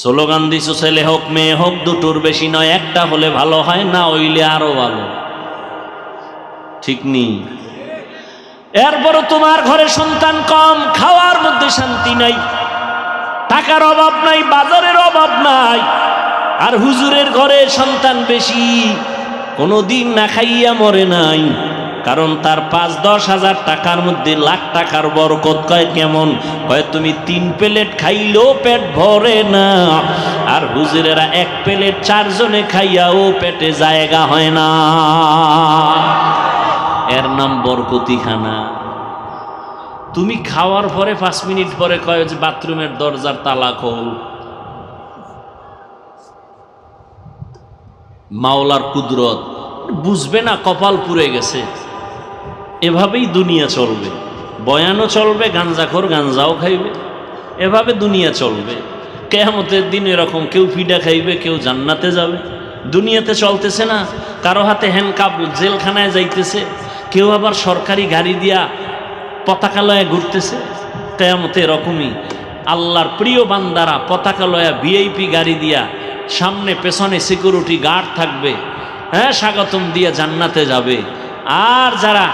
Slogan দিছো ছেলে হোক মেয়ে হোক, দুটোর বেশি নয়, একটা হলে ভালো হয়, না হইলে আরো ভালো। ঠিক নেই? এরপরও তোমার ঘরে সন্তান কম, খাওয়ার মধ্যে শান্তি নাই, টাকার অভাব নাই, বাজারের অভাব নাই, আর হুজুরের ঘরে সন্তান বেশি, কোনোদিন না খাইয়া মরে নাই। কারণ তার ৫-১০ হাজার টাকার মধ্যে লাখ টাকার বরকত। কয় কেমন? কয় তুমি ৩ প্লেট খাইলেও পেট ভরে না, আর হুজুরেরা ১ প্লেট ৪ জনে খাইয়াও পেটে জায়গা হয় না। এর নাম বরকতি খানা। তুমি খাওয়ার পরে ৫ মিনিট পরে কয় যে বাথরুমের দরজার তালা খোল। মাওলার কুদরত বুঝবে না, কপাল পুড়ে গেছে। এভাবেই দুনিয়া চলবে, বয়ানও চলবে, গাঞ্জাখোর গাঞ্জাও খাইবে, এভাবে দুনিয়া চলবে। কিয়ামতের দিন এরকম কেউ ফিডা খাইবে, কেউ জান্নাতে যাবে। দুনিয়াতে চলতেছে না, কারো হাতে হ্যান্ডকাপ, জেলখানায় যাইতেছে, কেউ আবার সরকারি গাড়ি দিয়া পতাকা লয়ে ঘুরতেছে। কিয়ামতে এরকমই আল্লাহর প্রিয় বান্দারা পতাকা লয়া ভিআইপি গাড়ি দিয়া, সামনে পেছনে সিকিউরিটি গার্ড থাকবে, হ্যাঁ, স্বাগতম দিয়ে জান্নাতে যাবে। আর যারা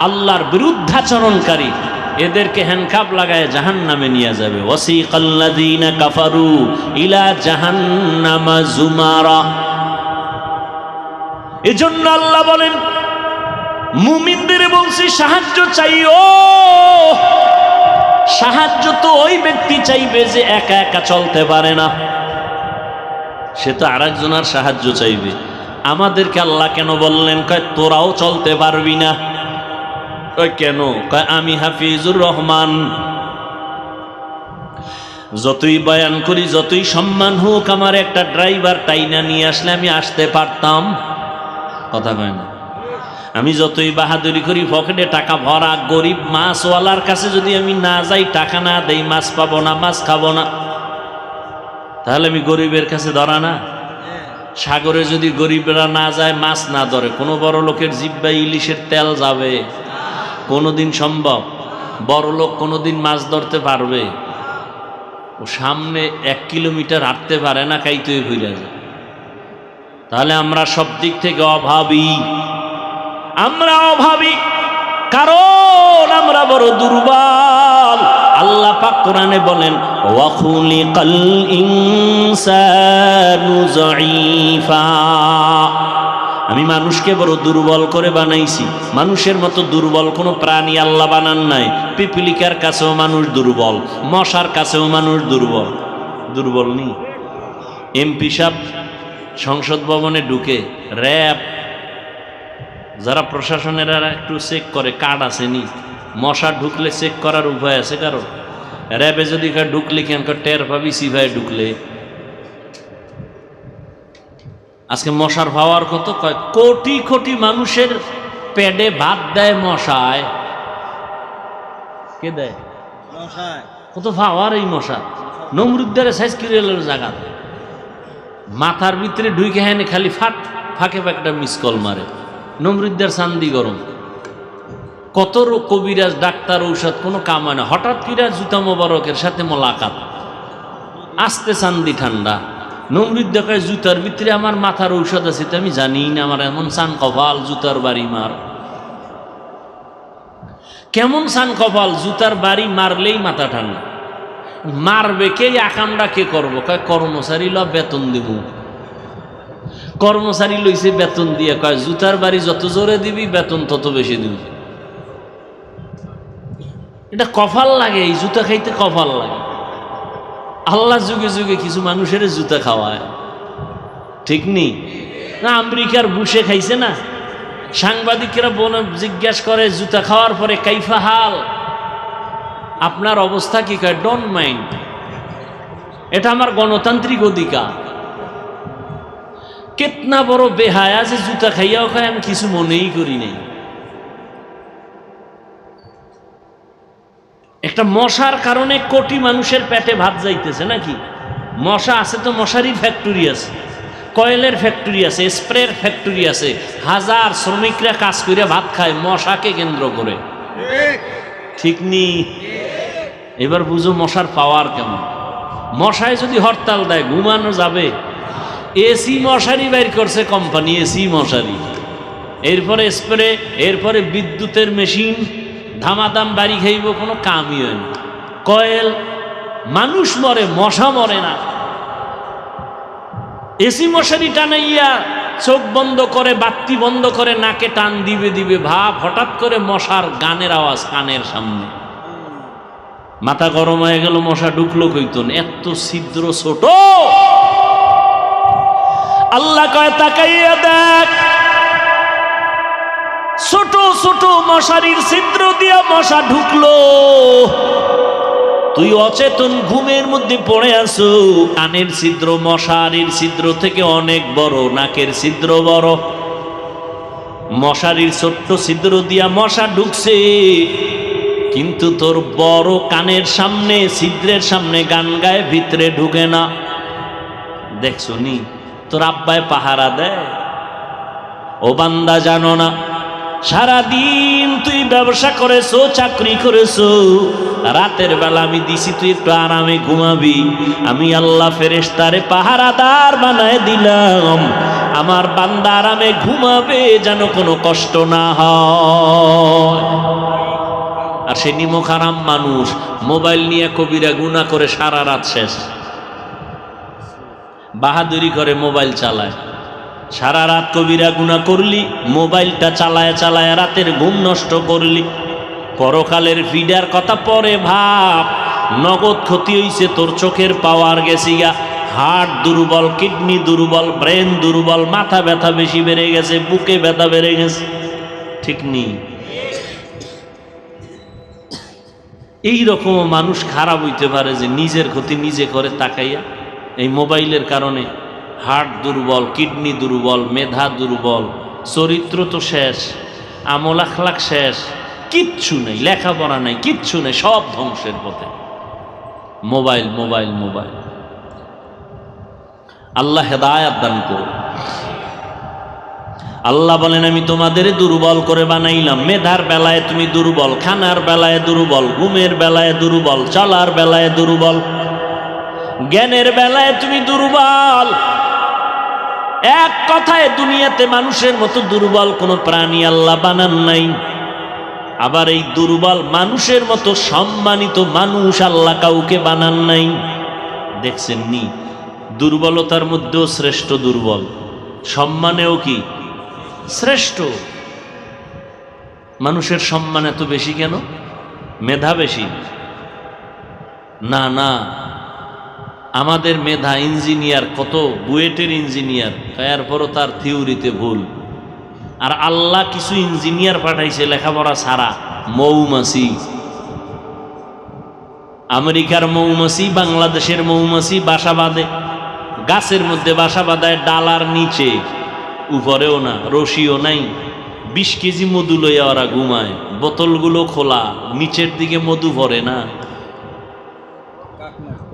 আল্লাহর বিরুদ্ধাচরণকারী, এদেরকে হ্যান্ডকাপ লাগায় জাহান্নামে নিয়ে যাবে। ওয়াসিকাল্লাযীনা কাফারু ইলা জাহান্নামা যুমারা। এজন্য আল্লাহ বলেন, মুমিনদের বলছি সাহায্য চাইও। সাহায্য তো ওই ব্যক্তি চাইবে যে একা একা চলতে পারে না, সে তো আরেকজনের সাহায্য চাইবে। আমাদেরকে আল্লাহ কেন বললেন? কয় তোরাও চলতে পারবি না। কয় কেন? কয় আমি হাফিজুর রহমান, যতই বয়ান করি, যতই সম্মান হোক, আমার একটা ড্রাইভার টাইনা নিয়ে আসলে আমি আসতে পারতাম। কথা কয় না? আমি যতই বাহাদুরি করি, পকেটে টাকা ভরা, গরিব মাছওয়ালার কাছে যদি আমি না যাই, টাকা না দেই, মাছ পাবো না, মাছ খাবো না, তাহলে আমি গরিবের কাছে ধরা না? সাগরে যদি গরিবরা না যায়, মাছ না ধরে, কোনো বড় লোকের জিহ্বায় ইলিশের তেল যাবে? কোনোদিন সম্ভব? বড় লোক কোনোদিন মাছ ধরতে পারবে? ও সামনে ১ কিলোমিটার হাঁটতে পারে না, কাইতেই ঘুরে যায়। তাহলে আমরা সব দিক থেকে অভাবী। আমরা অভাবী কারণ আমরা বড় দুর্বল। আল্লাহ পাক কোরআনে বলেন, ওয়া খুলিকাল ইনসানু যায়ীফা। আমি মানুষকে বড় দুর্বল করে বানাইছি। মানুষের মতো দুর্বল কোনো প্রাণী আল্লাহ বানান নাই। পিপিলিকার কাছেও মানুষ দুর্বল, মশার কাছেও মানুষ দুর্বল। দুর্বল নি? এমপি সাহেব সংসদ ভবনে ঢুকে, র্যাব যারা প্রশাসনেরা একটু চেক করে, কার্ড আছে নি? মশা ঢুকলে চেক করার উপায় আছে কারো? র্যাবে যদি ঢুকলে কেন টের পাবি সিভাই ঢুকলে? আজকে মশার পাওয়ার কত? কোটি কোটি মানুষের পেটে ভাত দেয় মশায়। কে দেয়? কত পাওয়ার এই মশা! নমরুদ্দারে সাইজ কিরেলের জায়গা, মাথার ভিতরে ঢুকে হ্যাঁ খালি ফাঁকে একটা মিস কল মারে। নমরুদ্দার চান্দি গরম, কত কবিরাজ ডাক্তার ঔষধ কোনো কাম হয় না। হঠাৎ করে জুতা মোবারকের সাথে মোলাকাত, আস্তে চান্দি ঠান্ডা। নমরুদ্দা কয় জুতার ভিতরে আমার মাথার ঔষধ আছে, তো আমি জানি না, আমার এমন চান কপাল, জুতার বাড়ি মার। কেমন চান কপাল, জুতার বাড়ি মারলেই মাথা ঠান্ডা। মারবে কে? আকামটা কে করবো? কয় কর্মচারী ল, বেতন দিব। কর্মচারী লইছে বেতন দিয়ে, কয় জুতার বাড়ি যত জোরে দিবি বেতন তত বেশি দিবি। এটা কপাল লাগে, এই জুতা খাইতে কপাল লাগে। আল্লাহ যুগে যুগে কিছু মানুষের জুতা খাওয়ায়, ঠিক নেই? না আমেরিকার বুশে খাইছে না? সাংবাদিকরা জিজ্ঞাসা করে জুতা খাওয়ার পরে কাইফা হাল, আপনার অবস্থা কি? কয় ডোন্ট মাইন্ড, এটা আমার গণতান্ত্রিক অধিকার। কেতনা বড় বেহায়া যে জুতা খাইয়াও খায়, আমি কিছু মনেই করি নাই। একটা মশার কারণে কোটি মানুষের পেটে ভাত যাইতেছে নাকি? মশা আছে তো মশারির ফ্যাক্টরি আছে, কয়েলের ফ্যাক্টরি আছে, স্প্রের ফ্যাক্টরি আছে, হাজার শ্রমিকরা কাজ করে ভাত খায় মশাকে কেন্দ্র করে, ঠিক নি? এবার বুঝো মশার পাওয়ার কেমন। মশায় যদি হরতাল দেয় ঘুমানো যাবে? এসি মশারি বের করছে কোম্পানি, এসি মশারি, এরপরে স্প্রে, এরপরে বিদ্যুতের মেশিন, ধামাদাম বাড়ি খাইব, কোনো কামই হয় না। কয়েল, মানুষ মরে, মশা মরে না। এসি মশারি টানাইয়া চোখ বন্ধ করে, বাতি বন্ধ করে, নাকে টান দিবে দিবে ভাব, হঠাৎ করে মশার গানের আওয়াজ কানের সামনে, মাথা গরম হয়ে গেল, মশা ঢুকলো কইতন, এত ছিদ্র ছোট। আল্লাহ কয় তাকাইয়া দেখ, ছোট ছোট মশারির ছিদ্র দিয়া মশা ঢুকলো, তুই অচেতন ঘুমের মধ্যে পড়ে আছো। কানের ছিদ্র মশারির ছিদ্র থেকে অনেক বড়, নাকের ছিদ্র বড়। মশারির ছোট্ট ছিদ্র দিয়া মশা ঢুকছে, কিন্তু তোর বড় কানের সামনে, ছিদ্রের সামনে গান গায়ে, ভিতরে ঢুকে না। দেখছো নি, তোর আব্বায় পাহারা দেয়। ও বান্দা, জানো না সারাদিন তুই ব্যবসা করেছো, চাকরি করেছো, রাতের বেলা আমি দিছি তুই একটু আরামে ঘুমাবি, আমি আল্লাহ ফেরেশতারে পাহারাদার বানায় দিলাম, আমার বান্দা আরামে ঘুমাবে, যেন কোনো কষ্ট না হয়। আর সে নিমক হারাম মানুষ, মোবাইল নিয়ে কবিরা গুনাহ করে সারা রাত শেষ, বাহাদুরি করে মোবাইল চালায়, সারা রাত কবিরা গুনাহ করলি, মোবাইলটা চালায় চালায় রাতের ঘুম নষ্ট করলি, পরকালের ফিডার কথা পরে ভাব। নগদ ক্ষতি হইছে, তোর চোখের পাওয়ার গেছি গা, হার্ট দুর্বল, কিডনি দুর্বল, ব্রেন দুর্বল, মাথা ব্যথা বেশি বেড়ে গেছে, বুকে ব্যথা বেড়ে গেছে, ঠিক নেই? এইরকম মানুষ খারাপ হইতে পারে যে নিজের ক্ষতি নিজে করে তাকাইয়া। এই মোবাইলের কারণে হার্ট দুর্বল, কিডনি দুর্বল, মেধা দুর্বল, চরিত্র তো শেষ, আমল আখলাক শেষ, কিচ্ছু নেই, লেখাপড়া নাই, কিচ্ছু নেই, সব ধ্বংসের পথে। Mobile mobile mobile. আল্লাহ হেদায়াত দান করুন। আল্লাহ বলেন, আমি তোমাদের দুর্বল করে বানাইলাম। মেধার বেলায় তুমি দুর্বল, খানার বেলায় দুর্বল, ঘুমের বেলায় দুর্বল, চলার বেলায় দুর্বল, জ্ঞানের বেলায় তুমি দুর্বল। এক কথায় দুনিয়াতে মানুষের মতো দুর্বল কোনো প্রাণী আল্লাহ বানান নাই। আবার এই দুর্বল মানুষের মতো সম্মানিত মানুষ আল্লাহ কাউকে বানান নাই। দেখছেন নি, দুর্বলতার মধ্যেও শ্রেষ্ঠ দুর্বল, সম্মানেও কি শ্রেষ্ঠ। মানুষের সম্মান এত বেশি কেন? মেধা বেশি? না না, আমাদের মেধা, ইঞ্জিনিয়ার, কত বুয়েটের ইঞ্জিনিয়ার, এরপরও তার থিওরিতে ভুল। আর আল্লাহ কিছু ইঞ্জিনিয়ার পাঠাইছে লেখাপড়া ছাড়া, মৌমাছি। আমেরিকার মৌমাছি, বাংলাদেশের মৌমাছি বাসা বাঁধে, গাছের মধ্যে বাসা বাঁধায়, ডালার নিচে, উপরেও না, রশিও নাই। 20 কেজি মধু লইয়া ওরা ঘুমায়, বোতলগুলো খোলা, নিচের দিকে মধু ভরে না।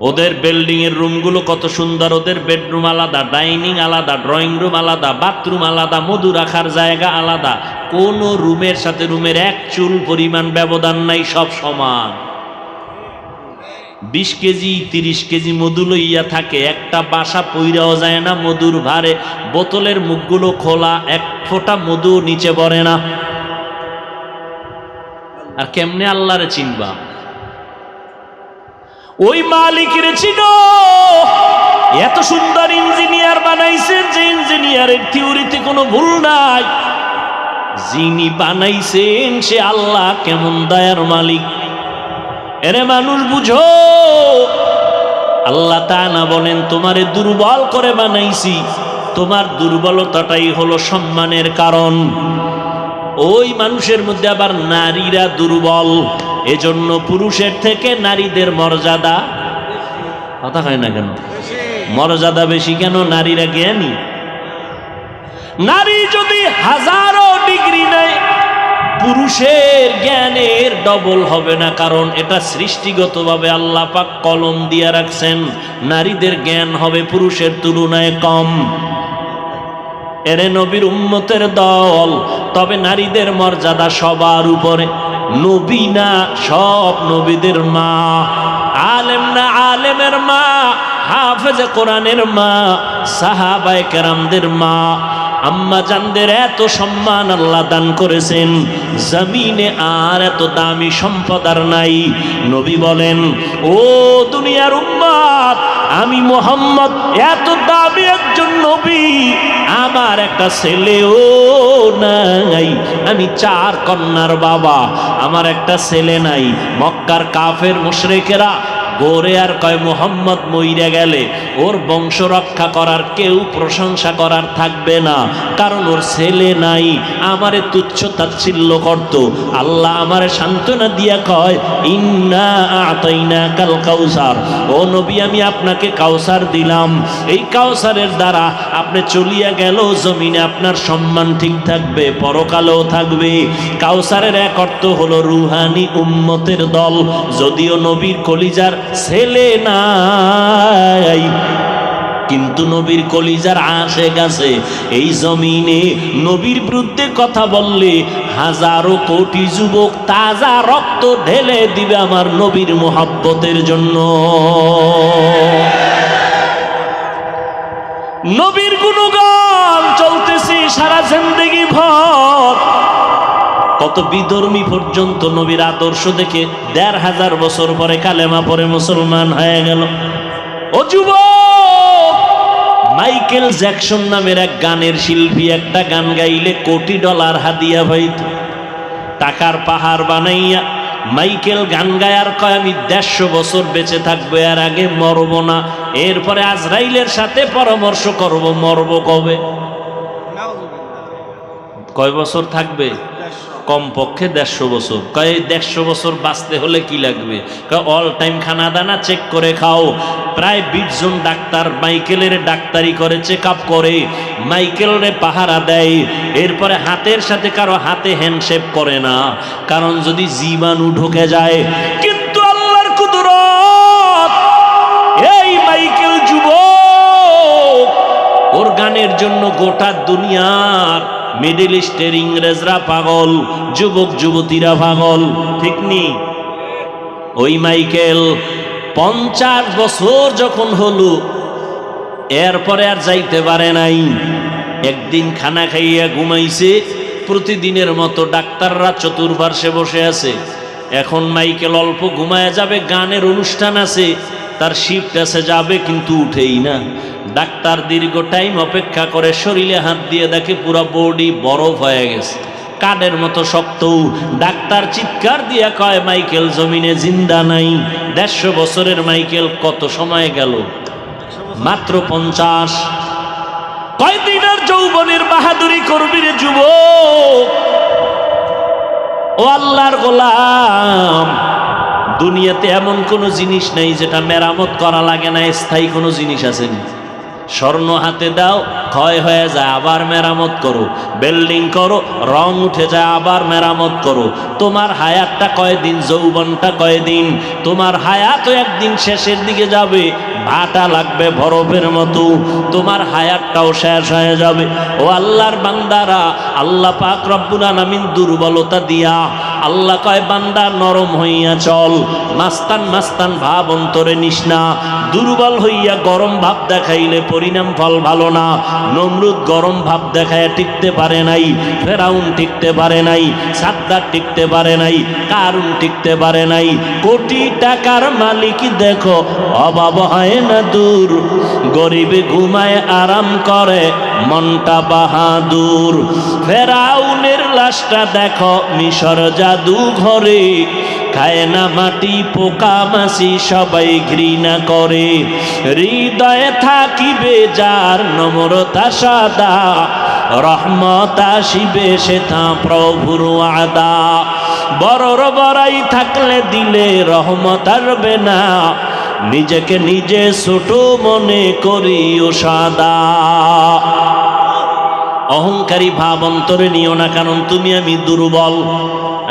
ওদের বিল্ডিং এর রুমগুলো কত সুন্দর, ওদের বেডরুম আলাদা, ডাইনিং আলাদা, ড্রয়িং রুম আলাদা, বাথরুম আলাদা, মধু রাখার জায়গা আলাদা, কোন রুমের সাথে রুমের এক চুল পরিমাণ ব্যবধান নাই, সব সমান। 20 কেজি 30 কেজি মধু লইয়া থাকে, একটা বাসা পইরাও যায় না মধুর ভারে, বোতলের মুখগুলো খোলা, এক ফোঁটা মধু নিচে পড়ে না। আর কেমনে আল্লাহরে চিনবা? ওই মালিকের চিনো। এত সুন্দর ইঞ্জিনিয়ার বানাইছেন যে ইঞ্জিনিয়ারের থিওরিতে কোনো ভুল নাই। যিনি বানাইছেন সে আল্লাহ কেমন দয়ার মালিক। এরে মানুষ বুঝো, আল্লাহ তাআলা বলেন, তোমারে দুর্বল করে বানাইছি, তোমার দুর্বলতাটাই হলো সম্মানের কারণ। ওই মানুষের মধ্যে আবার নারীরা দুর্বল, এজন্য পুরুষের থেকে নারীদের মর্যাদা, কথা হয় না কেন, মর্যাদা বেশি কেন? নারীরা জ্ঞানী। নারী যদি 1000 ডিগ্রি নেয়, পুরুষের জ্ঞানের ডবল হবে না, কারণ এটা সৃষ্টিগতভাবে আল্লাহ পাক কলম দিয়ে রাখছেন, নারীদের জ্ঞান হবে পুরুষের তুলনায় কম। এরে নবীর উম্মতের দল, তবে নারীদের মর্যাদা সবার উপরে। নবী না, সব নবীদের মা। আলেম না আলেমের মা, হাফেজে কোরআনের মা, সাহাবায়ে কেরামদের মা, আম্মা জানদের এত সম্মান আল্লাহ দান করেছেন, জমিনে আর এত দামি সম্পদ আর নাই। নবী বলেন, ও দুনিয়ার উম্মত, আমি মুহাম্মদ এত দামি একজন নবী, আমার একটা ছেলেও নাই, আমি 4 কন্যার বাবা, আমার একটা ছেলে নাই। মক্কার কাফের মুশরিকেরা গোরে আর কয়, মুহাম্মদ মইরা গেলে ওর বংশ রক্ষা করার কেউ প্রশংসা করার থাকবে না, কারণ ওর ছেলে নাই। আমারে তুচ্ছ তাচ্ছিল্য করত। আল্লাহ আমারে সান্ত্বনা দিয়া কয়, ইন্না আতাইনাকাল কাউসার, ও নবী আমি আপনাকে কাউসার দিলাম, এই কাউসারের দ্বারা আপনি চলিয়া গেল জমিনে আপনার সম্মান ঠিক থাকবে, পরকালেও থাকবে। কাউসারের এক অর্থ হলো রুহানি উম্মতের দল। যদিও নবীর কলিজার ছেলে নাই, কিন্তু নবীর কলিজার আশেক আছে। এই জমিনে নবীর বিরুদ্ধে কথা বললে হাজারো কোটি যুবক তাজা রক্ত ঢেলে দিবে আমার নবীর মোহাব্বতের জন্য। নবীর গুণগান চলতেছে সারা জিন্দেগি ভর। কত বিধর্মী পর্যন্ত নবীর আদর্শ দেখে 1500 বছর পরে কালেমা পরে মুসলমান হয়ে গেল। ও যুবক, মাইকেল জ্যাকসন নামের এক গানের শিল্পী একটা গান গাইলে $1 কোটি হাদিয়া পাইত। টাকার পাহাড় বানাইয়া মাইকেল গান গায়ার কয়, আমি 150 বছর বেঁচে থাকবো, এর আগে মরব না। এরপরে আজরাইলের সাথে পরামর্শ করব, মরব কবে, কয় বছর থাকবে? কমপক্ষে 150 বছর। কয় 150 বছর বাঁচতে হলে কি লাগবে? কয় অল টাইম খানা দানা চেক করে খাও। প্রায় 20 জন ডাক্তার মাইকেলের ডাক্তারি করে, চেক আপ করে, মাইকেলরে পাহারা দেয়। এরপরে হাতের সাথে কারো হাতে হ্যান্ডশেক করে না, কারণ যদি জীবাণু ঢুকে যায়। কিন্তু আল্লাহর কুদরত, এই মাইকেল যুবক, ওর গানের জন্য গোটা দুনিয়ার মিডল ইস্টের ইংরেজরা পাগল, যুবক যুবতীরা পাগল, ঠিক নি? ওই মাইকেল 50 বছর যখন হলো, এরপরে আর যাইতে পারে নাই। একদিন খানা খাইয়া ঘুমাইছে, প্রতিদিনের মতো ডাক্তাররা চতুর্পার্শ্বে বসে আছে। এখন মাইকেল অল্প ঘুমায় যাবে, গানের অনুষ্ঠান আছে, তার শিফট আছে, যাবে কিন্তু উঠেই না। ডাক্তার দীর্ঘ টাইম অপেক্ষা করে, শরীরে হাত দিয়ে দেখে পুরো বডি বরফ হয়ে গেছে, কাঠের মতো শক্ত। ডাক্তার চিৎকার দিয়া কয়, মাইকেল জমিনে জিন্দা নাই। 150 বছরের মাইকেল কত সময় গেল? মাত্র 50। কয়দিনের যৌবনের বাহাদুরি করবি রে যুবক? ও আল্লাহর গোলাম, দুনিয়াতে এমন কোনো জিনিস নেই যেটা মেরামত করা লাগে না। স্থায়ী কোনো জিনিস আছে না? স্বর্ণ হাতে দাও, ক্ষয় হয়ে যায়, আবার মেরামত করো। বিল্ডিং করো, রং উঠে যায়, আবার মেরামত করো। তোমার হায়াতটা কয়দিন, যৌবনটা কয়দিন? তোমার হায়াতও একদিন শেষের দিকে যাবে, ভাটা লাগবে বরফের মতো, তোমার হায়াতটাও শেষ হয়ে যাবে। ও আল্লাহর বান্দারা, আল্লাহ পাক রব্বুল আলামিন দুর্বলতা দিয়া, আল্লাহ কয় বান্দা নরম হইয়া চল, মাস্তান মাস্তান ভাব অন্তরে নিস না। দুর্বল হইয়া গরম ভাব দেখাইলে পরিণাম ফল ভালো না। নমরুদ গরম ভাব দেখায় টিকতে পারে নাই, ফেরাউন টিকতে পারে নাই, সাদ্দার টিকতে পারে নাই, কারুন টিকতে পারে নাই। কোটি টাকার মালিক দেখো, অভাব হয় না দূর, গরিবে ঘুমায় আরাম করে, মনটা বাহাদুর। ফেরাউনের লাশটা দেখো মিশর জাদু ঘরে, খায় না মাটি পোকা মাছি, সবাই ঘৃণা করে। হৃদয়ে থাকিবে যার নম্রতা সাদা, রহমত আসিবে সেথা প্রভুর আদা। বড়র বড়াই থাকলে দিলে রহমত আসবে না, নিজেকে নিজে ছোট মনে করিও সাদা। অহংকারী ভাব অন্তরে নিও না, কারণ তুমি আমি দুর্বল।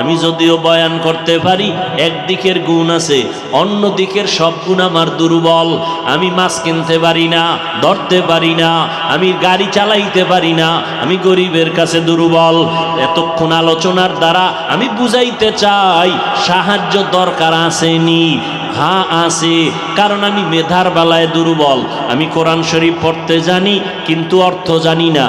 আমি যদিও বয়ান করতে পারি, একদিকের গুণ আছে, অন্য দিকের সব গুণ আমার দুর্বল। আমি মাছ কিনতে পারি না, ধরতে পারি না, আমি গাড়ি চালাইতে পারি না, আমি গরিবের কাছে দুর্বল। এতক্ষণ আলোচনার দ্বারা আমি বুঝাইতে চাই সাহায্য দরকার আসেনি, হ্যাঁ আছে, কারণ আমি মেধার বেলায় দুর্বল। আমি কোরআন শরীফ পড়তে জানি কিন্তু অর্থ জানি না।